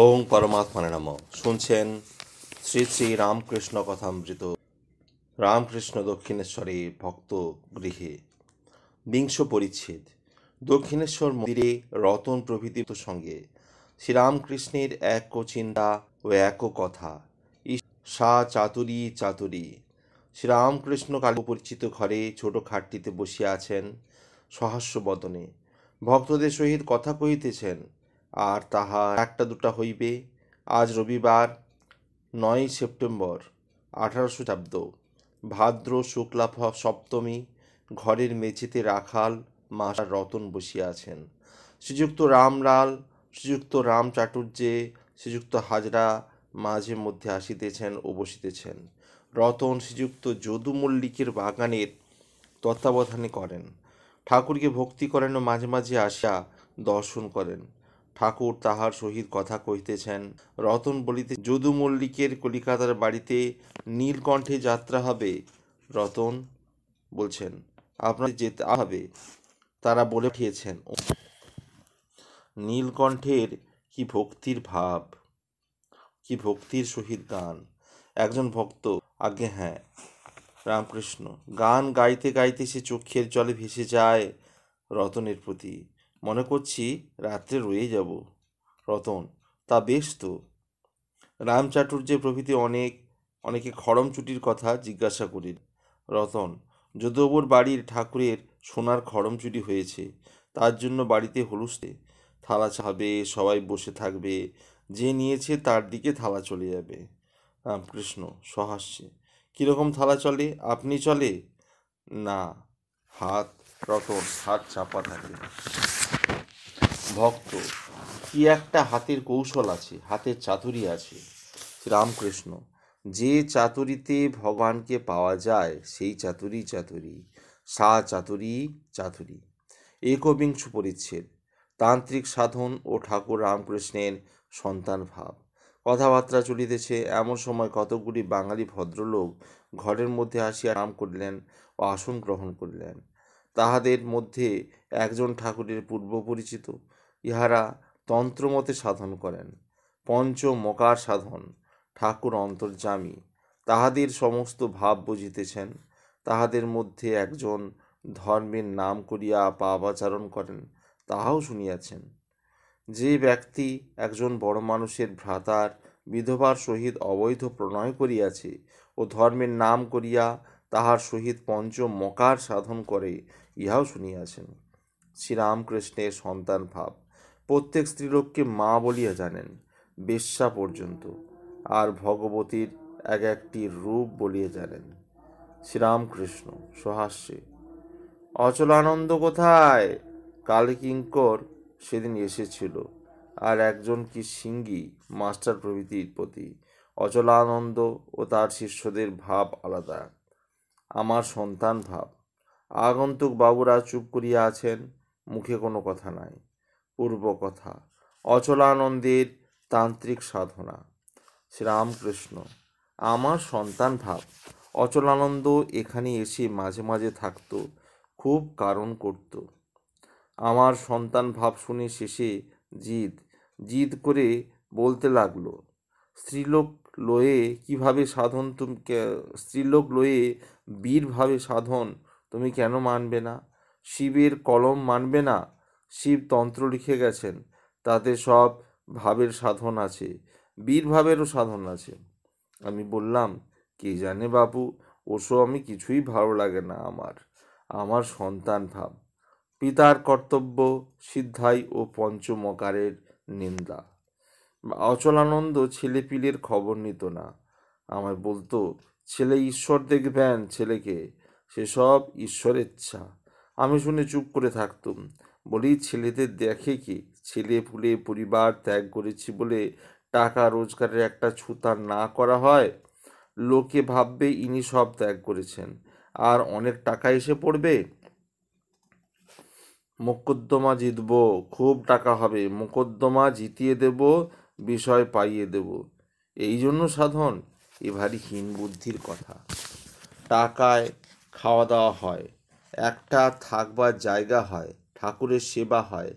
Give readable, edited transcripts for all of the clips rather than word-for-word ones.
ওং পরমাত্মনে নমঃ। শুনছেন শ্রী শ্রী রামকৃষ্ণ কথামৃত। রামকৃষ্ণ দক্ষিণেশ্বরে ভক্ত গৃহে বিংশ পরিচ্ছেদ। দক্ষিণেশ্বর মন্দিরে রতন প্রভৃতির সঙ্গে শ্রীরামকৃষ্ণের এক চিন্তা ও এক কথা। সা চাতুরী চাতুরী। শ্রীরামকৃষ্ণ কালী পরিচিত ঘরে ছোট খাটটিতে বসিয়া আছেন, সহাস্য বদনে ভক্তদের সহিত কথা কহিতেছেন। আর তাহা একটা দুটা হইবে। আজ রবিবার 9 সেপ্টেম্বর 1800 ভাদ্র শুক্লা সপ্তমী। ঘরের মেঝেতে রাখাল মাস্টার রতন বসিয়া আছেন। শ্রীযুক্ত রামলাল, শ্রীযুক্ত রাম চাটুর্যে, শ্রীযুক্ত হাজরা মাঝে মধ্যে আসিতেছেন ও বসিতেছেন। রতন শ্রীযুক্ত যদু মল্লিকের বাগানের তত্ত্বাবধানে করেন। ঠাকুরকে ভক্তি করেন ও মাঝে মাঝে আসিয়া দর্শন করেন। ঠাকুর তাহার সহিত কথা কহিতেছেন। রতন বলিতে, যদু মল্লিকের কলিকাতার বাড়িতে নীলকণ্ঠে যাত্রা হবে। রতন বলছেন, আপনাদের যেতে হবে। তারা বলে পাঠিয়েছেন। নীলকণ্ঠের কি ভক্তির ভাব, কি ভক্তির সহিত গান। একজন ভক্ত, আজ্ঞে হ্যাঁ রামকৃষ্ণ। গান গাইতে গাইতে সে চোখের জলে ভেসে যায় রতনের প্রতি। মনে করছি রাত্রে রয়ে যাব। রতন, তা বেশ তো। রাম চাটুর্যে প্রভৃতি অনেকে খড়ম চুটির কথা জিজ্ঞাসা করিল। রতন, যদুবাবুর বাড়ির ঠাকুরের সোনার খড়ম চুটি হয়েছে, তার জন্য বাড়িতে হলুস্তে থালা চাবে, সবাই বসে থাকবে, যে নিয়েছে তার দিকে থালা চলে যাবে। রামকৃষ্ণ সহাস্যে, কীরকম থালা চলে? আপনি চলে না? রতন হাত চাপা থাকে। ভক্ত, কি একটা হাতের কৌশল আছে, হাতের চাতুরি আছে। রামকৃষ্ণ, যে চাতুরিতে ভগবানকে পাওয়া যায় সেই চাতুরি। সা চাতুরী চাতুরী। একবিংশ পরিচ্ছেদ। তান্ত্রিক সাধন ও ঠাকুর রামকৃষ্ণের সন্তান ভাব। কথাবার্তা চলিতেছে, এমন সময় কতকগুলি বাঙালি ভদ্রলোক ঘরের মধ্যে আসিয়া নাম করিলেন ও আসন গ্রহণ করিলেন। তাহাদের মধ্যে একজন ঠাকুরের পূর্ব পরিচিত। ইহারা তন্ত্রমতে সাধন করেন, পঞ্চমকার সাধন। ঠাকুর অন্তর্যামী, তাহাদের সমস্ত ভাব বুঝিতেছেন। তাহাদের মধ্যে একজন ধর্মের নাম করিয়া পাপাচারণ করেন, তাহাও শুনিয়াছেন। যে ব্যক্তি একজন বড় মানুষের ভ্রাতার বিধবার সহিত অবৈধ প্রণয় করিয়াছে ও ধর্মের নাম করিয়া তাহার সহিত পঞ্চমকার সাধন করে, ইহাও শুনিয়াছেন। শ্রীরামকৃষ্ণের সন্তান ভাব। প্রত্যেক স্ত্রীলোককে মা বলিয়া জানেন, বেশ্যা পর্যন্ত, আর ভগবতীর এক একটি রূপ বলিয়া জানেন। শ্রীরামকৃষ্ণ সহাস্যে, অচলানন্দ কোথায়? কালী কিঙ্কর সেদিন এসেছিল, আর একজন কি সিঙ্গি মাস্টার প্রভৃতির প্রতি। অচলানন্দ ও তার শিষ্যদের ভাব আলাদা। আমার সন্তান ভাব। আগন্তুক বাবুরা চুপ করিয়া আছেন, মুখে কোনো কথা নাই। পূর্ব কথা, অচলানন্দের তান্ত্রিক সাধনা। শ্রীরামকৃষ্ণ, আমার সন্তান ভাব। অচলানন্দ এখানে এসে মাঝে মাঝে থাকত, খুব কারণ করত। আমার সন্তান ভাব শুনে শেষে জিদ করে বলতে লাগলো, স্ত্রীলোক লয়ে বীরভাবে সাধন তুমি কেন মানবে না? শিবের কলম মানবে না? শিব তন্ত্র লিখে গেছেন, তাতে সব ভাবের সাধন আছে, বীরভাবেরও সাধন আছে। আমি বললাম, কে জানে বাবু, ওসব আমি কিছুই ভালো লাগে না। আমার সন্তান ভাব। পিতার কর্তব্য সিদ্ধাই ও পঞ্চমকারের নিন্দা। অচলানন্দ ছেলেপিলের খবর নিত না। আমায় বলতো, ছেলে ঈশ্বর দেখবেন ছেলেকে, সেসব ঈশ্বরেচ্ছা। আমি শুনে চুপ করে থাকতুম। বলি, ছেলেদের দেখে কি? ছেলে পুলে পরিবার ত্যাগ করেছি বলে টাকা রোজগারের একটা ছুতা না করা হয়? লোকে ভাববে ইনি সব ত্যাগ করেছেন, আর অনেক টাকা এসে পড়বে। মোকদ্দমা জিতব, খুব টাকা হবে, মোকদ্দমা জিতিয়ে দেব, বিষয় পাইয়ে দেব, এই জন্য সাধন? এ ভারী হীন বুদ্ধির কথা। টাকায় খাওয়া দাওয়া হয়, একটা থাকবার জায়গা হয়, ঠাকুরের সেবা হয়,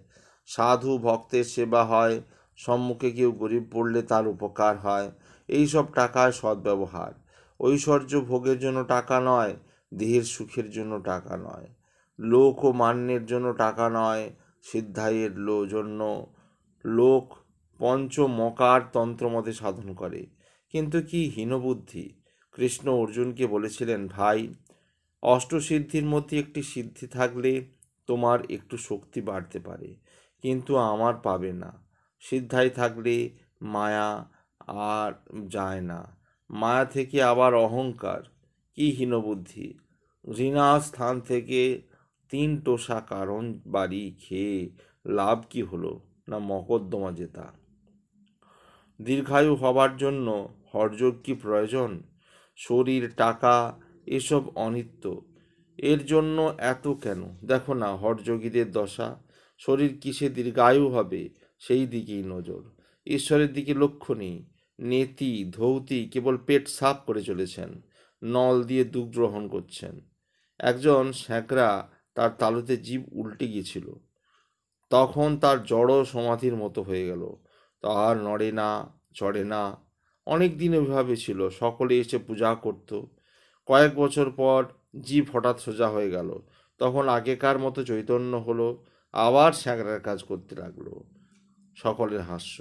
সাধু ভক্তের সেবা হয়, সম্মুখে কেউ গরিব পড়লে তার উপকার হয়, এই সব টাকায় সদ্ব্যবহার। ঐশ্বর্য ভোগের জন্য টাকা নয়, দেহের সুখের জন্য টাকা নয়, লোক ও মান্যের জন্য টাকা নয়, সিদ্ধাইয়ের জন্য লোক পঞ্চমকার তন্ত্রমতে সাধন করে। কিন্তু কি হীনবুদ্ধি! কৃষ্ণ অর্জুনকে বলেছিলেন, ভাই, অষ্টসিদ্ধির মধ্যে একটি সিদ্ধি থাকলে তোমার একটু শক্তি বাড়তে পারে, কিন্তু আমার পাবে না। সিদ্ধাই থাকলে মায়া আর যায় না, মায়া থেকে আবার অহংকার। কি হীনবুদ্ধি! ঘৃণা স্থান থেকে 3 টোসা কারণ বাড়ি খেয়ে লাভ কি হলো? না মকদ্দমা জেতা। দীর্ঘায়ু হবার জন্য হঠযোগ কি প্রয়োজন? শরীর, টাকা এসব অনিত্য, এর জন্য এত কেন? দেখো না হঠযোগীদের দশা। শরীর কিসে দীর্ঘায়ু হবে সেই দিকেই নজর, ঈশ্বরের দিকে লক্ষ্য নেই। নেতি ধৌতি কেবল পেট সাফ করে চলেছেন, নল দিয়ে দুধ গ্রহণ করছেন। একজন স্যাঁকড়া, তার তালুতে জিভ উল্টে গিয়েছিল, তখন তার জড় সমাধির মতো হয়ে গেল, তার নড়ে না, চড়ে না। অনেক দিন এভাবে ছিল, সকলে এসে পূজা করত। কয়েক বছর পর জীব হঠাৎ সোজা হয়ে গেল, তখন আগেকার মতো চৈতন্য হলো, আবার স্যাঁকড়ার কাজ করতে লাগলো। সকলের হাস্য।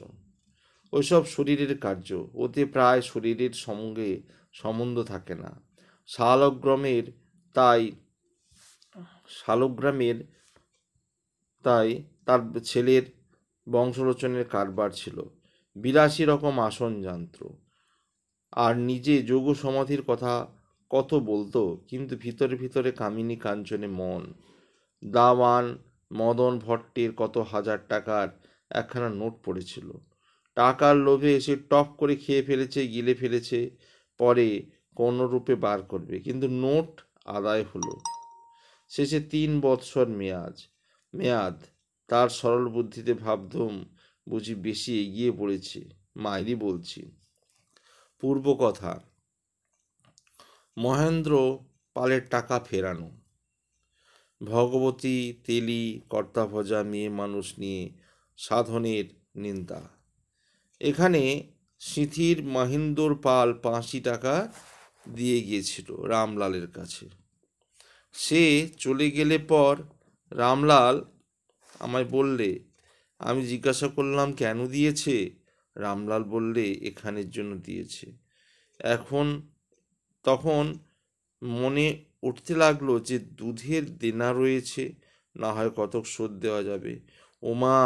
ওইসব শরীরের কার্য, ওতে প্রায় শরীরের সঙ্গে সম্বন্ধ থাকে না। শালগ্রামের তাই শালগ্রামের তাই তার ছেলের বংশরচনের কারবার ছিল, 82 রকম আসন যন্ত্র, আর নিজে যোগ সমাধির কথা কত বলতো, কিন্তু ভিতরে ভিতরে কামিনী কাঞ্চনে মন। দাওয়ান মদন ভট্টের কত হাজার টাকার একখানা নোট পড়েছিল, টাকার লোভে এসে টপ করে খেয়ে ফেলেছে, গিলে ফেলেছে, পরে কোনো রূপে বার করবে, কিন্তু নোট আদায় হলো। শেষে 3 বৎসর মেয়াদ। তার সরল বুদ্ধিতে ভাবতুম বুঝি বেশি এগিয়ে পড়েছে। মাইরি বলছি। পূর্ব কথা, মহেন্দ্র পালের টাকা ফেরানো। ভগবতী তেলি কর্তাভজা মেয়ে মানুষ নিয়ে সাধনের নিন্দা। এখানে সিঁথির মহেন্দ্র পাল 85 টাকা দিয়ে গিয়েছিল রামলালের কাছে। সে চলে গেলে পর রামলাল আমায় বললে, আমি জিজ্ঞাসা করলাম কেন দিয়েছে? রামলাল বললে, এখানের জন্য দিয়েছে। তখন মনে উঠতে লাগলো যে দুধের দেনা রয়েছে, না হয় কতক শোধ দেওয়া যাবে। ওমা,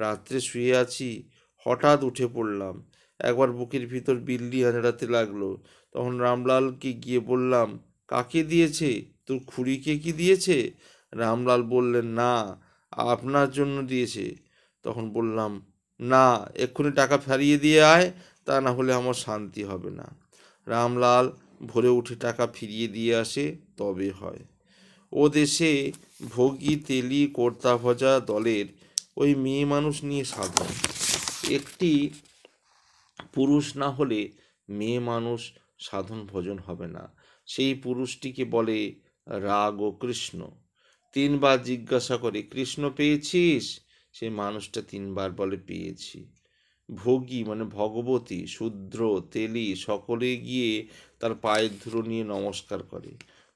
রাত্রে শুয়ে আছি, হঠাৎ উঠে পড়লাম, একবার বুকের ভিতর বিল্লি আঁচড়াতে লাগলো। তখন রামলালকে গিয়ে বললাম, কাকে দিয়েছে? তোর খুড়িকে কি দিয়েছে? রামলাল বললেন, না, আপনার জন্য দিয়েছে। তখন বললাম, না, এক্ষুনি টাকা ফিরিয়ে দিয়ে আয়, তা না হলে আমার শান্তি হবে না। রামলাল ভোরে উঠে টাকা ফিরিয়ে দিয়ে আসে, তবে হয়। ও দেশে ভোগী তেলি কর্তাভজা দলের ওই মেয়ে মানুষ নিয়ে সাধন। একটি পুরুষ না হলে মেয়ে মানুষ সাধন ভজন হবে না। সেই পুরুষটিকে বলে রাগ ও কৃষ্ণ। 3 বার জিজ্ঞাসা করে, কৃষ্ণ পেয়েছিস? সেই মানুষটা 3 বার বলে, পেয়েছি। ভোগী মানে ভগবতী, শূদ্র, তেলি সকলে গিয়ে তার পায়ের ধুলো নিয়ে নমস্কার করে।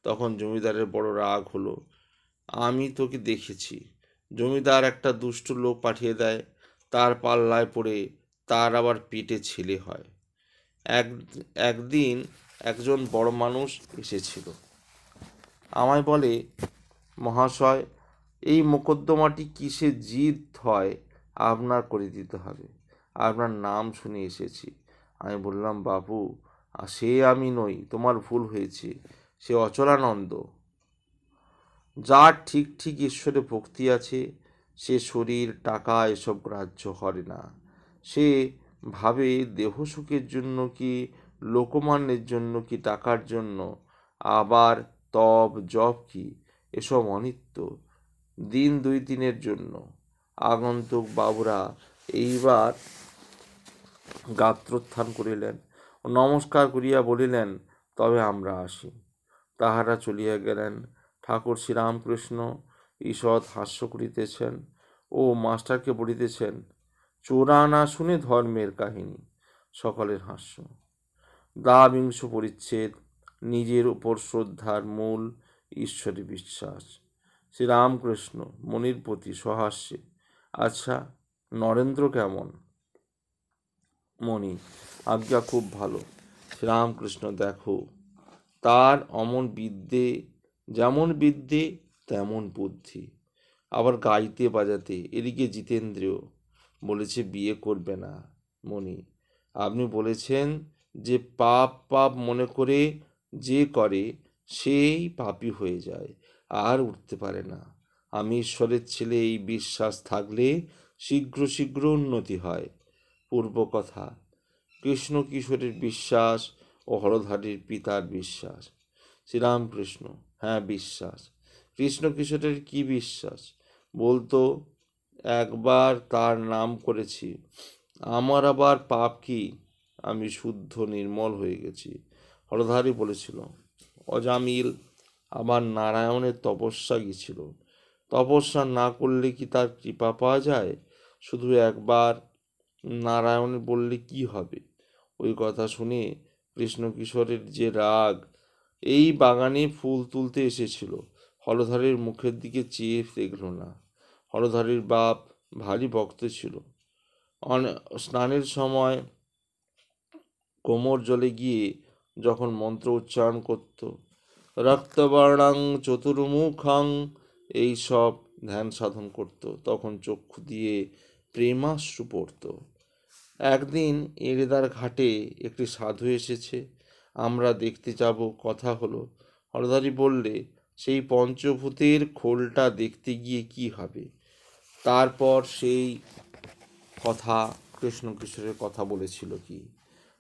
তখন জমিদারের বড় রাগ হলো, আমি তোকে দেখেছি। জমিদার একটা দুষ্ট লোক পাঠিয়ে দেয়, তার পাল্লায় পড়ে তার আবার পেটে ছেলে হয়। একদিন একজন বড় মানুষ এসেছিল, আমায় বলে, মহাশয়, এই মোকদ্দমাটি কিসে জিত হয় আপনার করে দিতে হবে, আপনার নাম শুনে এসেছি। আমি বললাম, বাবু, সে আমি নই, তোমার ভুল হয়েছে, সে অচলানন্দ। যার ঠিক ঠিক ঈশ্বরে ভক্তি আছে, সে শরীর, টাকা এসব গ্রাহ্য করে না। সে ভাবে দেহ সুখের জন্য কি, লোকমান্যের জন্য কি, টাকার জন্য। আবার তপ জপ কি, এসব অনিত্য, দিন 2-3-এর জন্য। আগন্তুক বাবুরা এইবার গাত্রোত্থান করিলেন, নমস্কার করিয়া বলিলেন, তবে আমরা আসি। তাহারা চলিয়া গেলেন। ঠাকুর শ্রীরামকৃষ্ণ ঈষৎ হাস্য করিতেছেন ও মাস্টারকে বলিতেছেন, চোরা না শুনে ধর্মের কাহিনী। সকলের হাস্য। দ্বাবিংশ পরিচ্ছেদ। নিজের উপর শ্রদ্ধার মূল ঈশ্বরে বিশ্বাস। শ্রীরামকৃষ্ণ মনির প্রতি সহাস্যে, আচ্ছা নরেন্দ্র কেমন? মণি, আজ্ঞা খুব ভালো। শ্রীরামকৃষ্ণ, দেখো তার অমন বিদ্যে, যেমন বিদ্যে তেমন বুদ্ধি, আবার গাইতে বাজাতে। এদিকে জিতেন্দ্রিয় বলেছে বিয়ে করবে না। মণি, আপনি বলেছেন যে পাপ পাপ মনে করে যে করে সেই পাপী হয়ে যায়, আর উঠতে পারে না। আমি ঈশ্বরের ছেলে, এই বিশ্বাস থাকলে শীঘ্র শীঘ্র উন্নতি হয়। পূর্ব কথা। কৃষ্ণ কিশোরের বিশ্বাস ও হরধারীর পিতার বিশ্বাস। শ্রীরামকৃষ্ণ, হ্যাঁ বিশ্বাস। কৃষ্ণ কিশোরের কি বিশ্বাস বলতো? একবার তার নাম করেছি। আমার আবার পাপ কি? আমি শুদ্ধ নির্মল হয়ে গেছি। হরধারী বলেছিল, অজামিল আবার নারায়ণের তপস্যা গিয়েছিল। তপস্যা না করলে কি তার কৃপা পাওয়া যায়? শুধু একবার নারায়ণ বললে কি হবে? ওই কথা শুনে কৃষ্ণ কিশোরের যে রাগ! এই বাগানে ফুল তুলতে এসেছিল, হলধরের মুখের দিকে চেয়ে দেখল না। হলধরের বাপ ভারী ভক্ত ছিল। স্নানের সময় কোমর জলে গিয়ে যখন মন্ত্র উচ্চারণ করত, রক্তবর্ণাং চতুর্মুখং, এই সব ধ্যান সাধন করত, তখন চক্ষু দিয়ে প্রেমাশ্রু পড়ত। একদিন এড়েদার ঘাটে একটি সাধু এসেছে, আমরা দেখতে যাব, কথা হলো। হরধারী বললে, সেই পঞ্চভূতের খোলটা দেখতে গিয়ে কি হবে? তারপর সেই কথা কৃষ্ণ কিশোরের কথা বলেছিল কি?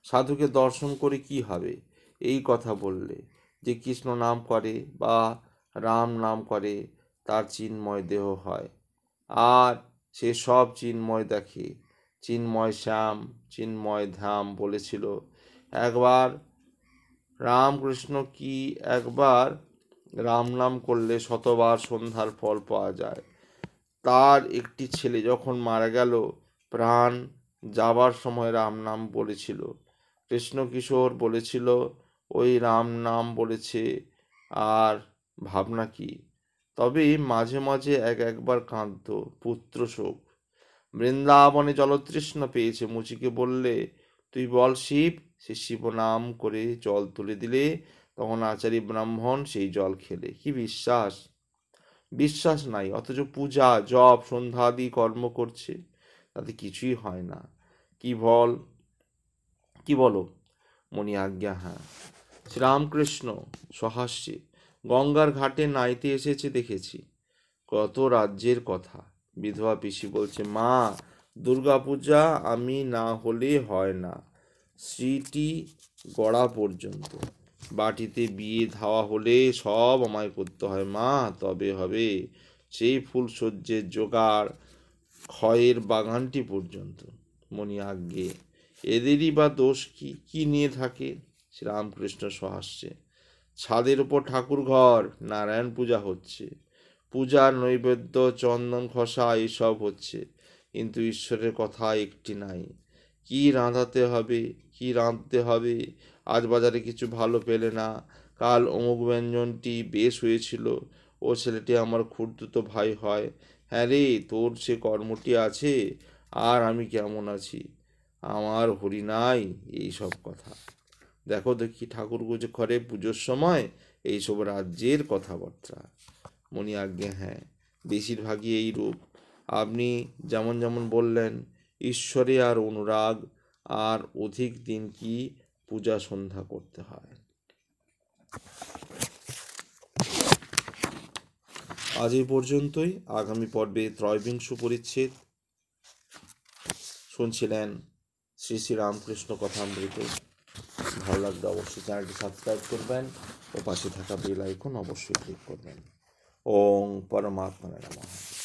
সাধুকে দর্শন করে কি হবে? এই কথা বললে, যে কৃষ্ণ নাম করে বা রাম নাম করে তার চিন্ময় দেহ হয়, আর সে সব চিন্ময় দেখে। চিন্ময় শ্যাম, চিন্ময় ধাম বলেছিল। একবার রামকৃষ্ণ কি, একবার রাম নাম করলে শতবার সন্ধ্যার ফল পাওয়া যায়। তার একটি ছেলে যখন মারা গেল, প্রাণ যাবার সময় রাম নাম বলেছিল। কৃষ্ণ কিশোর বলেছিল, ওই রাম নাম বলেছে, আর ভাবনা কি? তবে মাঝে মাঝে একবার কাঁদত, পুত্র শোক। বৃন্দাবনে জলতৃষ্ণা পেয়েছে, মুচিকে বললে, তুই বল শিব। সে শিব নাম করে জল তুলে দিলে, তখন আচারী ব্রাহ্মণ সেই জল খেলে। কি বিশ্বাস! বিশ্বাস নাই, অথচ পূজা জপ সন্ধ্যাদি কর্ম করছে, তাতে কিছুই হয় না। কি বল, কি বলো? মণি, আজ্ঞা হ্যাঁ। শ্রীরামকৃষ্ণ সহাস্যে, গঙ্গার ঘাটে নাইতে এসেছে দেখেছি। কত রাজ্যের কথা। বিধবা পিসি বলছে, মা দুর্গাপূজা আমি না হলে হয় না, স্মৃতি গড়া পর্যন্ত। বাটিতে বিয়ে ধাওয়া হলে সব আমায় করতে হয় মা, তবে হবে। সেই ফুলসজ্জের জোগাড়, ক্ষয়ের বাগানটি পর্যন্ত। মণি, আজ্ঞে এদেরই বা দোষ কি? কি নিয়ে থাকে? শ্রীরামকৃষ্ণ সহাস্যে, ছাদের ওপর ঠাকুর ঘর, নারায়ণ পূজা হচ্ছে, পূজার নৈবেদ্য চন্দন ঘষা এসব হচ্ছে, কিন্তু ঈশ্বরের কথা একটি নাই। কি রাঁধাতে হবে, কি রাঁধতে হবে? আজ বাজারে কিছু ভালো পেলে না, কাল অমুক ব্যঞ্জনটি বেশ হয়েছিল। ও ছেলেটি আমার খুড়তুতো ভাই হয়। হ্যাঁ রে, তোর সে কর্মটি আছে, আর আমি কেমন আছি, আমার হরি নাই, এই সব কথা। দেখো দেখি ঠাকুর গুজে ঘরে পুজোর সময় এইসব রাজ্যের কথাবার্তা। মণি, আজ্ঞে হ্যাঁ, বেশিরভাগই এই রূপ। আপনি যেমন যেমন বললেন, ঈশ্বরে আর অনুরাগ, আর অধিক দিন কি পূজা সন্ধ্যা করতে হয়। আজ এই পর্যন্তই। আগামী পর্বে ত্রয়োবিংশ পরিচ্ছেদ শুনছিলেন শ্রী শ্রী রামকৃষ্ণ কথামৃত। ভালো লাগলে অবশ্যই চ্যানেলটি সাবস্ক্রাইব করবেন ও পাশে থাকা বেল আইকন অবশ্যই ক্লিক করবেন। ওং পরমাত্মা নমঃ।